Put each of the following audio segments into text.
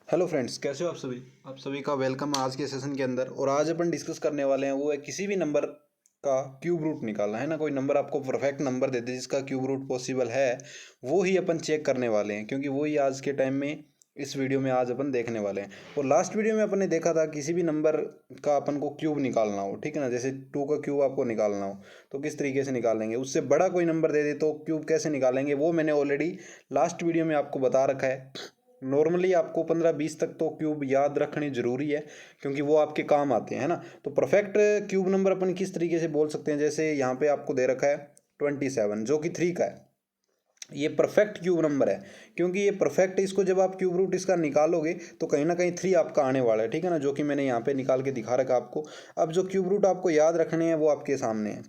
Hello friends, कैसे हो आप सभी का वेलकम आज के सेशन के अंदर। और आज अपन डिस्कस करने वाले हैं वो है किसी भी नंबर का क्यूब रूट निकालना है ना। कोई नंबर आपको परफेक्ट नंबर दे दे जिसका क्यूब रूट पॉसिबल है, वो ही अपन चेक करने वाले हैं, क्योंकि वही आज के टाइम में इस वीडियो में आज अपन देखने वाले हैं। और लास्ट वीडियो में अपन ने देखा था किसी भी नंबर का अपन को क्यूब निकालना हो, ठीक है ना। जैसे 2 का क्यूब आपको निकालना हो तो किस तरीके से निकालेंगे, उससे बड़ा कोई नंबर दे दे तो क्यूब कैसे निकालेंगे, वो मैंने ऑलरेडी लास्ट वीडियो में आपको बता रखा है। नॉर्मली आपको 15-20 तक तो क्यूब याद रखनी ज़रूरी है, क्योंकि वो आपके काम आते हैं, है ना। तो परफेक्ट क्यूब नंबर अपन किस तरीके से बोल सकते हैं, जैसे यहाँ पे आपको दे रखा है 27 जो कि 3 का है। ये परफेक्ट क्यूब नंबर है, क्योंकि ये परफेक्ट, इसको जब आप क्यूब रूट इसका निकालोगे तो कहीं ना कहीं 3 आपका आने वाला है, ठीक है ना, जो कि मैंने यहाँ पे निकाल के दिखा रखा आपको। अब जो क्यूब रूट आपको याद रखने हैं वो आपके सामने है,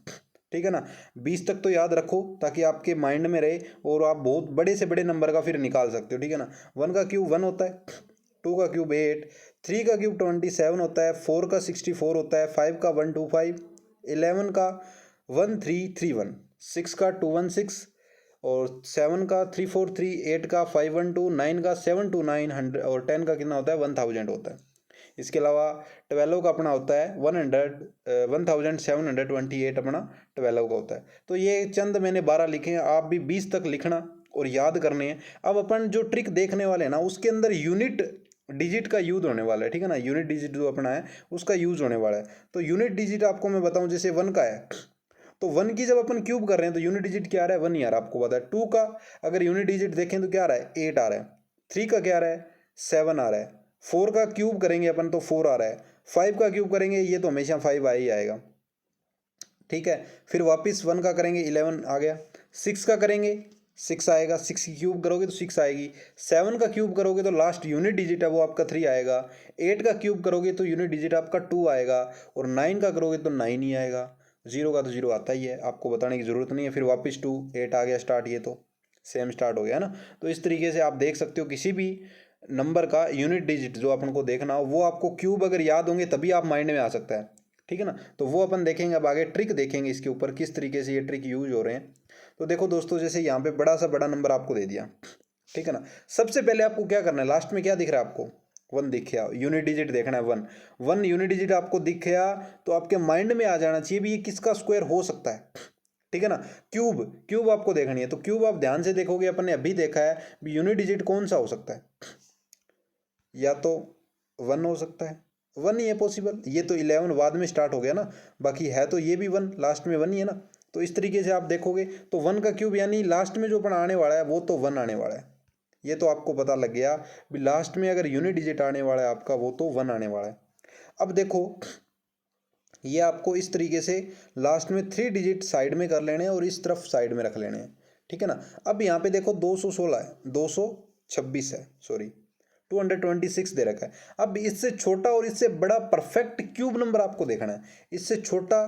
ठीक है ना। 20 तक तो याद रखो ताकि आपके माइंड में रहे और आप बहुत बड़े से बड़े नंबर का फिर निकाल सकते हो, ठीक है ना। 1 का क्यूब 1 होता है, 2 का क्यूब 8, 3 का क्यूब 27 होता है, 4 का 64 होता है, 5 का 125, 11 का 1331, 6 का 216 और 7 का 343, 8 का 512, 9 का 729, 100 और 10 का कितना होता है 1000 होता है। इसके अलावा 12 का अपना होता है 1728 अपना 12 का होता है। तो ये चंद मैंने 12 लिखे हैं, आप भी 20 तक लिखना और याद करने हैं। अब अपन जो ट्रिक देखने वाले हैं ना, उसके अंदर यूनिट डिजिट का यूज होने वाला है, ठीक है ना। यूनिट डिजिट जो अपना है उसका यूज होने वाला है। तो यूनिट डिजिट आपको मैं बताऊं, जैसे 1 का है तो 1 की जब अपन क्यूब कर रहे हैं तो यूनिट डिजिट क्या आ रहा है 1 ही आ रहा है, आपको पता है। 2 का अगर यूनिट डिजिट देखें तो क्या आ रहा है 8 आ रहा है, 3 का क्या आ रहा है 7 आ रहा है, 4 का क्यूब करेंगे अपन तो 4 आ रहा है, 5 का क्यूब करेंगे ये तो हमेशा 5 आ ही आएगा, ठीक है। फिर वापस 1 का करेंगे 11 आ गया, 6 का करेंगे 6 आएगा, 6 की क्यूब करोगे तो 6 आएगी, 7 का क्यूब करोगे तो लास्ट यूनिट डिजिट है वो आपका 3 आएगा, 8 का क्यूब करोगे तो यूनिट डिजिट आपका 2 आएगा, और 9 का करोगे तो 9 ही आएगा। 0 का तो 0 आता ही है, आपको बताने की ज़रूरत नहीं है। फिर वापस 2 8 आ गया स्टार्ट, ये तो सेम स्टार्ट हो गया ना। तो इस तरीके से आप देख सकते हो किसी भी नंबर का यूनिट डिजिट जो अपन को देखना हो वो आपको क्यूब अगर याद होंगे तभी आप माइंड में आ सकता है, ठीक है ना। तो वो अपन देखेंगे, अब आगे ट्रिक देखेंगे इसके ऊपर किस तरीके से ये ट्रिक यूज हो रहे हैं। तो देखो दोस्तों, जैसे यहाँ पे बड़ा सा बड़ा नंबर आपको दे दिया, ठीक है ना। सबसे पहले आपको क्या करना है, लास्ट में क्या दिख रहा है आपको 1 दिख गया, यूनिट डिजिट देखना है 1। 1 यूनिट डिजिट आपको दिख गया तो आपके माइंड में आ जाना चाहिए भी ये किसका स्क्वायर हो सकता है, ठीक है ना। क्यूब क्यूब आपको देखनी है, तो क्यूब आप ध्यान से देखोगे, अपन ने अभी देखा है भी यूनिट डिजिट कौन सा हो सकता है, या तो 1 हो सकता है, 1 ही है पॉसिबल। ये तो 11 बाद में स्टार्ट हो गया ना, बाकी है तो ये भी 1, लास्ट में 1 ही है ना। तो इस तरीके से आप देखोगे तो 1 का क्यूब यानी लास्ट में जो अपन आने वाला है वो तो 1 आने वाला है। ये तो आपको पता लग गया भी लास्ट में अगर यूनिट डिजिट आने वाला है आपका वो तो 1 आने वाला है। अब देखो, ये आपको इस तरीके से लास्ट में 3 डिजिट साइड में कर लेने हैं और इस तरफ साइड में रख लेने हैं, ठीक है ना। अब यहाँ पे देखो 216 है, 226 है, सॉरी 226 दे रखा है। अब इससे छोटा और इससे बड़ा परफेक्ट क्यूब नंबर आपको देखना है, इससे छोटा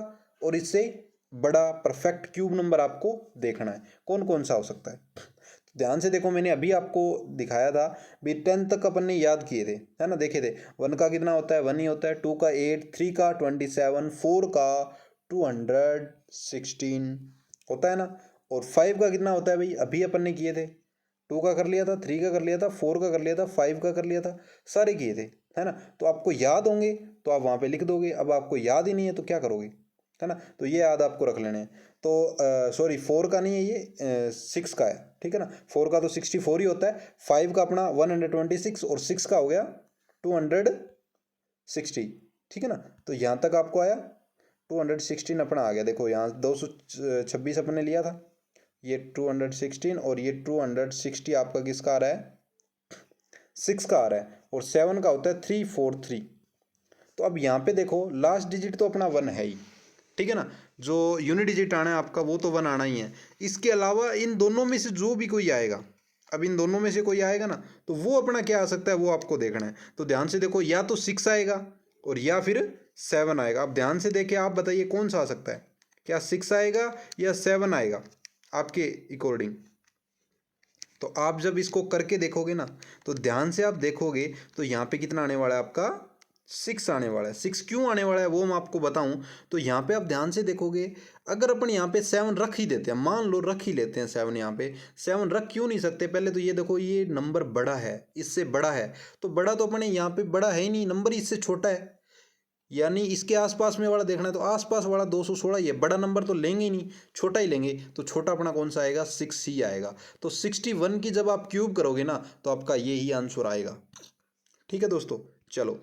और इससे बड़ा परफेक्ट क्यूब नंबर आपको देखना है, कौन कौन सा हो सकता है। तो ध्यान से देखो, मैंने अभी आपको दिखाया था भी 10 तक अपन ने याद किए थे, है ना, देखे थे। 1 का कितना होता है 1 ही होता है, 2 का 8, 3 का 27, 4 का 216 होता है ना, और 5 का कितना होता है भाई, अभी अपन ने किए थे। 2 का कर लिया था, 3 का कर लिया था, 4 का कर लिया था, 5 का कर लिया था, सारे किए थे, है ना। तो आपको याद होंगे तो आप वहाँ पे लिख दोगे, अब आपको याद ही नहीं है तो क्या करोगे, है ना। तो ये याद आपको रख लेने हैं। तो सॉरी 4 का नहीं है, ये 6 का है, ठीक है ना। 4 का तो 64 ही होता है, 5 का अपना 126 और 6 का हो गया 260, ठीक है ना। तो यहाँ तक आपको आया 216 अपना आ गया। देखो यहाँ 226 अपने लिया था, ये 216 और ये 260 आपका किसका आ रहा है 6 का आ रहा है, और 7 का होता है 343। तो अब यहाँ पे देखो लास्ट डिजिट तो अपना 1 है ही, ठीक है ना। जो यूनिट डिजिट आना है आपका वो तो 1 आना ही है। इसके अलावा इन दोनों में से जो भी कोई आएगा, अब इन दोनों में से कोई आएगा ना तो वो अपना क्या आ सकता है वो आपको देखना है। तो ध्यान से देखो, या तो 6 आएगा और या फिर 7 आएगा। अब ध्यान से देखे, आप बताइए कौन सा आ सकता है, क्या 6 आएगा या 7 आएगा आपके अकॉर्डिंग। तो आप जब इसको करके देखोगे ना तो ध्यान से आप देखोगे तो यहाँ पे कितना आने वाला है आपका 6 आने वाला है। 6 क्यों आने वाला है वो मैं आपको बताऊं, तो यहाँ पे आप ध्यान से देखोगे, अगर अपन यहाँ पे 7 रख ही देते हैं, मान लो रख ही लेते हैं 7 यहाँ पे, 7 रख क्यों नहीं सकते? पहले तो ये देखो, ये नंबर बड़ा है, इससे बड़ा है, तो बड़ा तो अपने यहाँ पे बड़ा है ही नहीं, नंबर इससे छोटा है, यानी इसके आसपास में वाला देखना है, तो आसपास वाला 216, ये बड़ा नंबर तो लेंगे ही नहीं, छोटा ही लेंगे, तो छोटा अपना कौन सा आएगा? 6 ही आएगा। तो 61 की जब आप क्यूब करोगे ना, तो आपका ये ही आंसर आएगा। ठीक है दोस्तों, चलो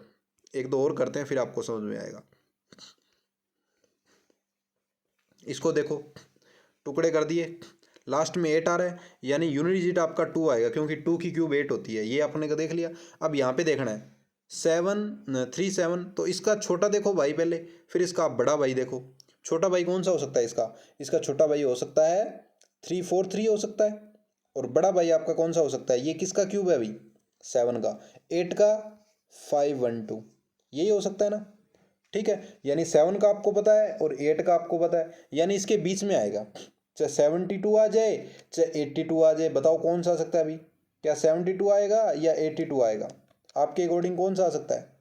एक दो और करते हैं, फिर आपको समझ में आएगा। इसको देखो, टुकड़े कर दिए, लास्ट में 8 आ रहा है, यानी यूनिट डिजिट आपका 2 आएगा, क्योंकि 2 की क्यूब 8 होती है, ये आपने का देख लिया। अब यहाँ पे देखना है 7 तो इसका छोटा देखो भाई पहले, फिर इसका बड़ा भाई देखो। छोटा भाई कौन सा हो सकता है इसका छोटा भाई हो सकता है 343 हो सकता है, और बड़ा भाई आपका कौन सा हो सकता है? ये किसका क्यूब है भाई? 7 का, 8 का 512, यही हो सकता है ना। ठीक है, यानी 7 का आपको पता है और 8 का आपको पता है, यानी इसके बीच में आएगा, चाहे 72 आ जाए चाहे 82 आ जाए, बताओ कौन सा आ सकता है अभी? क्या 72 आएगा या 82 आएगा? आपके अकॉर्डिंग कौन सा आ सकता है?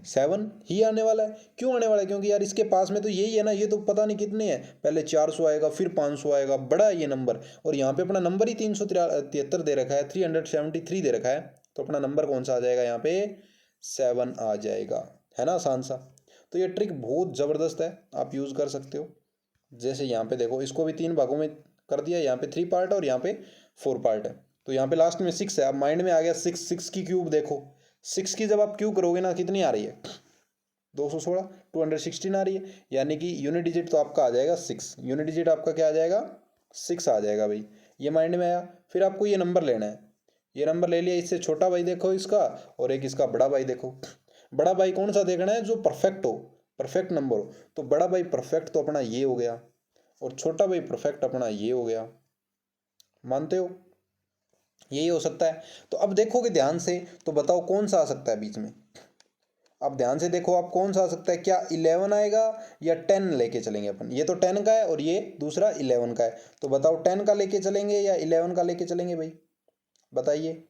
7 ही आने वाला है। क्यों आने वाला है? क्योंकि यार इसके पास में तो यही है ना, ये तो पता नहीं कितने हैं, पहले 400 आएगा फिर 500 आएगा, बड़ा है ये नंबर, और यहाँ पे अपना नंबर ही 373 दे रखा है, 373 दे रखा है, तो अपना नंबर कौन सा आ जाएगा यहाँ पे? 7 आ जाएगा, है ना आसान सा। तो ये ट्रिक बहुत ज़बरदस्त है, आप यूज़ कर सकते हो। जैसे यहाँ पे देखो, इसको भी 3 भागों में कर दिया, यहाँ पे 3 पार्ट है और यहाँ पे 4 पार्ट है, तो यहाँ पे लास्ट में 6 है। अब माइंड में आ गया 6 की क्यूब देखो, 6 की जब आप क्यूब करोगे ना, कितनी आ रही है? 216, 216 आ रही है, यानी कि यूनिट डिजिट तो आपका आ जाएगा 6, यूनिट डिजिट आपका क्या आ जाएगा? 6 आ जाएगा भाई। ये माइंड में आया, फिर आपको ये नंबर लेना है, ये नंबर ले लिया, इससे छोटा भाई देखो इसका, और एक इसका बड़ा भाई देखो। बड़ा भाई कौन सा देखना है? जो परफेक्ट हो, परफेक्ट नंबर हो, तो बड़ा भाई परफेक्ट तो अपना ये हो गया, और छोटा भाई परफेक्ट अपना ये हो गया, मानते हो? यही हो सकता है। तो अब देखोगे ध्यान से, तो बताओ कौन सा आ सकता है बीच में? अब ध्यान से देखो, आप कौन सा आ सकता है? क्या 11 आएगा या 10 लेके चलेंगे अपन? ये तो 10 का है और ये दूसरा 11 का है, तो बताओ 10 का लेके चलेंगे या 11 का लेके चलेंगे भाई? बताइए,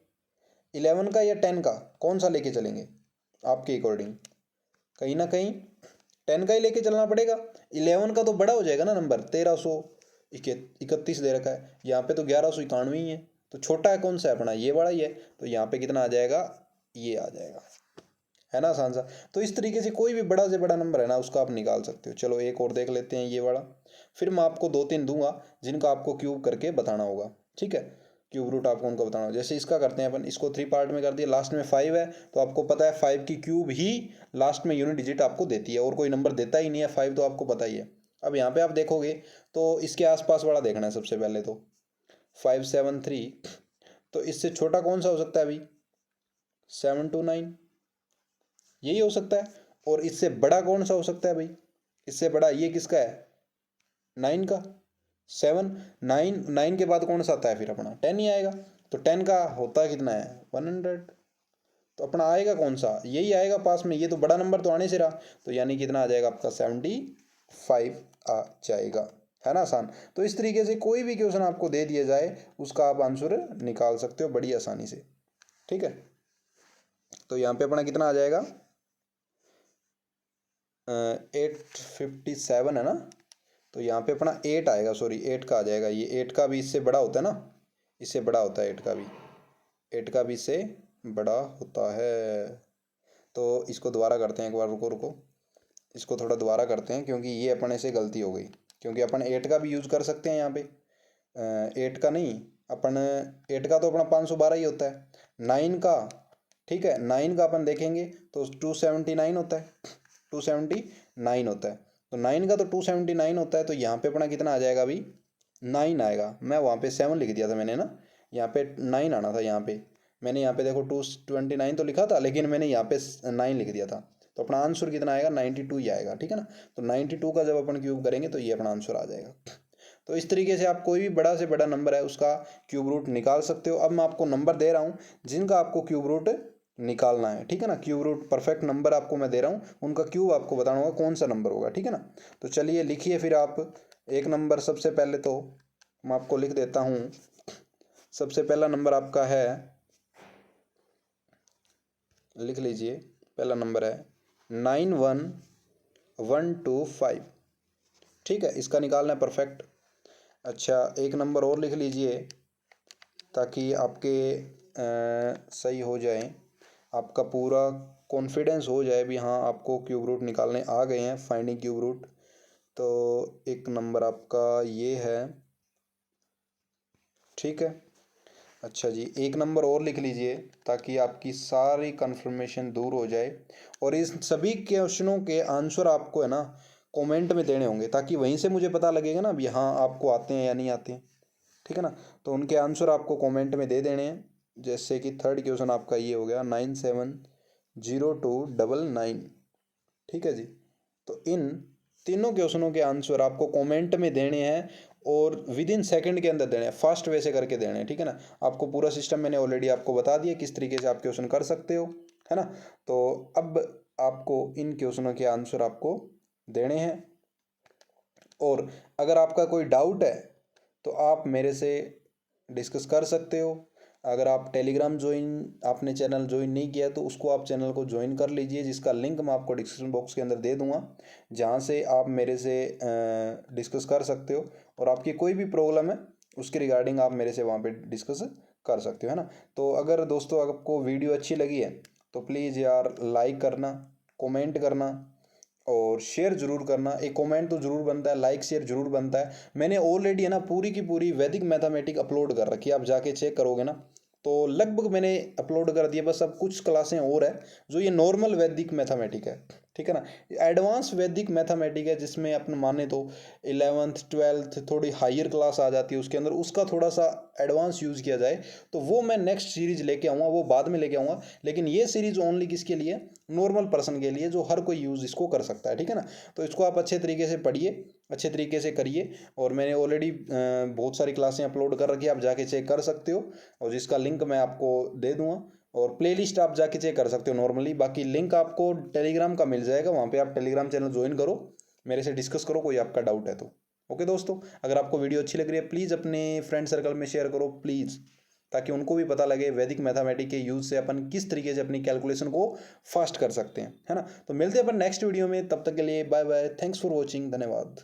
11 का या 10 का, कौन सा लेके चलेंगे आपके अकॉर्डिंग? कहीं ना कहीं 10 का ही लेके चलना पड़ेगा। 11 का तो बड़ा हो जाएगा ना नंबर, 1331 दे रखा है, यहाँ पे तो 1191 ही है, तो छोटा है कौन सा है अपना? ये बड़ा ही है, तो यहाँ पे कितना आ जाएगा? ये आ जाएगा, है ना आसान सा। तो इस तरीके से कोई भी बड़ा से बड़ा नंबर है ना, उसका आप निकाल सकते हो। चलो एक और देख लेते हैं, ये वाला, फिर मैं आपको 2-3 दूंगा जिनका आपको क्यूब करके बताना होगा। ठीक है, क्यूब रूट आपको उनको बताना होगा। जैसे इसका करते हैं अपन, इसको 3 पार्ट में कर दिया, लास्ट में 5 है, तो आपको पता है 5 की क्यूब ही लास्ट में यूनिट डिजिट आपको देती है, और कोई नंबर देता ही नहीं है 5, तो आपको पता ही है। अब यहाँ पे आप देखोगे तो इसके आसपास वाला देखना है सबसे पहले, तो 573, तो इससे छोटा कौन सा हो सकता है अभी? 729, यही हो सकता है। और इससे बड़ा कौन सा हो सकता है भाई? इससे बड़ा ये किसका है? 9 का। 7, 9, 9 के बाद कौन सा आता है फिर अपना? 10 ही आएगा, तो 10 का होता है कितना है? 100, तो अपना आएगा कौन सा? यही आएगा पास में, ये तो बड़ा नंबर तो आने से रहा, तो यानी कितना आ जाएगा आपका? 75 आ जाएगा, है ना आसान। तो इस तरीके से कोई भी क्वेश्चन आपको दे दिया जाए, उसका आप आंसर निकाल सकते हो बड़ी आसानी से। ठीक है, तो यहाँ पे अपना कितना आ जाएगा? 857 है ना, तो यहाँ पे अपना 8 आएगा, सॉरी 8 का आ जाएगा। ये 8 का भी इससे बड़ा होता है ना, इससे बड़ा होता है 8 का भी, 8 का भी इससे बड़ा होता है। तो इसको दोबारा करते हैं एक बार, रुको रुको, इसको थोड़ा दोबारा करते हैं, क्योंकि ये अपने से गलती हो गई, क्योंकि अपन 8 का भी यूज़ कर सकते हैं यहाँ पे। 8 का नहीं, अपन 8 का तो अपना 512 ही होता है। 9 का, ठीक है, 9 का अपन देखेंगे तो 279 होता है, 279 होता है, तो 9 का तो 279 होता है, तो यहाँ पे अपना कितना आ जाएगा अभी? 9 आएगा। मैं वहाँ पे 7 लिख दिया था मैंने ना, यहाँ पे 9 आना था, यहाँ पे मैंने यहाँ पे देखो 229 तो लिखा था, लेकिन मैंने यहाँ पे 9 लिख दिया था, तो अपना आंसर कितना आएगा? 92 ही आएगा। ठीक है ना, तो 92 का जब अपन क्यूब करेंगे तो ये अपना आंसर आ जाएगा। तो इस तरीके से आप कोई भी बड़ा से बड़ा नंबर है उसका क्यूब रूट निकाल सकते हो। अब मैं आपको नंबर दे रहा हूँ जिनका आपको क्यूब रूट निकालना है। ठीक है ना, क्यूब रूट परफेक्ट नंबर आपको मैं दे रहा हूँ, उनका क्यूब आपको बताना होगा कौन सा नंबर होगा। ठीक है ना, तो चलिए लिखिए फिर आप। एक नंबर सबसे पहले तो मैं आपको लिख देता हूँ, सबसे पहला नंबर आपका है लिख लीजिए। पहला नंबर है 91125, ठीक है, इसका निकालना है परफेक्ट। अच्छा, एक नंबर और लिख लीजिए ताकि आपके सही हो जाए, आपका पूरा कॉन्फिडेंस हो जाए भी हाँ आपको क्यूब रूट निकालने आ गए हैं, फाइंडिंग क्यूब रूट। तो एक नंबर आपका ये है, ठीक है। अच्छा जी, एक नंबर और लिख लीजिए ताकि आपकी सारी कंफर्मेशन दूर हो जाए। और इस सभी क्वेश्चनों के आंसर आपको है ना कमेंट में देने होंगे, ताकि वहीं से मुझे पता लगेगा ना भी हाँ आपको आते हैं या नहीं आते हैं, ठीक है ना। तो उनके आंसर आपको कमेंट में दे देने हैं। जैसे कि थर्ड क्वेश्चन आपका ये हो गया 970299, ठीक है जी। तो इन तीनों क्वेश्चनों के आंसर आपको कमेंट में देने हैं और विद इन सेकेंड के अंदर देने हैं, फास्ट वे से करके देने हैं, ठीक है ना। आपको पूरा सिस्टम मैंने ऑलरेडी आपको बता दिया किस तरीके से आप क्वेश्चन कर सकते हो, है ना। तो अब आपको इन क्वेश्चनों के आंसर आपको देने हैं। और अगर आपका कोई डाउट है तो आप मेरे से डिस्कस कर सकते हो। अगर आप टेलीग्राम आपने चैनल ज्वाइन नहीं किया तो उसको आप चैनल को ज्वाइन कर लीजिए, जिसका लिंक मैं आपको डिस्क्रिप्शन बॉक्स के अंदर दे दूंगा, जहाँ से आप मेरे से डिस्कस कर सकते हो। और आपकी कोई भी प्रॉब्लम है उसके रिगार्डिंग आप मेरे से वहाँ पे डिस्कस कर सकते हो, है ना। तो अगर दोस्तों आपको वीडियो अच्छी लगी है तो प्लीज़ यार लाइक करना, कमेंट करना और शेयर जरूर करना। एक कमेंट तो जरूर बनता है, लाइक शेयर जरूर बनता है। मैंने ऑलरेडी है ना पूरी की पूरी वैदिक मैथमेटिक अपलोड कर रखी है, आप जाके चेक करोगे ना तो लगभग मैंने अपलोड कर दिया। बस अब कुछ क्लासें और है जो ये नॉर्मल वैदिक मैथमेटिक है, ठीक है ना। एडवांस वैदिक मैथमेटिक है जिसमें अपन माने तो 11th 12th थोड़ी हायर क्लास आ जाती है उसके अंदर, उसका थोड़ा सा एडवांस यूज़ किया जाए तो वो मैं नेक्स्ट सीरीज लेके आऊँगा, वो बाद में लेके आऊँगा। लेकिन ये सीरीज ओनली किसके लिए, नॉर्मल पर्सन के लिए, जो हर कोई यूज़ इसको कर सकता है, ठीक है ना। तो इसको आप अच्छे तरीके से पढ़िए, अच्छे तरीके से करिए। और मैंने ऑलरेडी बहुत सारी क्लासें अपलोड कर रखी है, आप जाके चेक कर सकते हो और जिसका लिंक मैं आपको दे दूंगा। और प्लेलिस्ट आप जाके चेक कर सकते हो नॉर्मली, बाकी लिंक आपको टेलीग्राम का मिल जाएगा, वहाँ पे आप टेलीग्राम चैनल ज्वाइन करो, मेरे से डिस्कस करो कोई आपका डाउट है तो। ओके दोस्तों, अगर आपको वीडियो अच्छी लग रही है प्लीज़ अपने फ्रेंड सर्कल में शेयर करो प्लीज़, ताकि उनको भी पता लगे वैदिक मैथमेटिक्स के यूज़ से अपन किस तरीके से अपनी कैलकुलेशन को फास्ट कर सकते हैं, है ना। तो मिलते हैं अपन नेक्स्ट वीडियो में, तब तक के लिए bye bye, thanks for watching, धन्यवाद।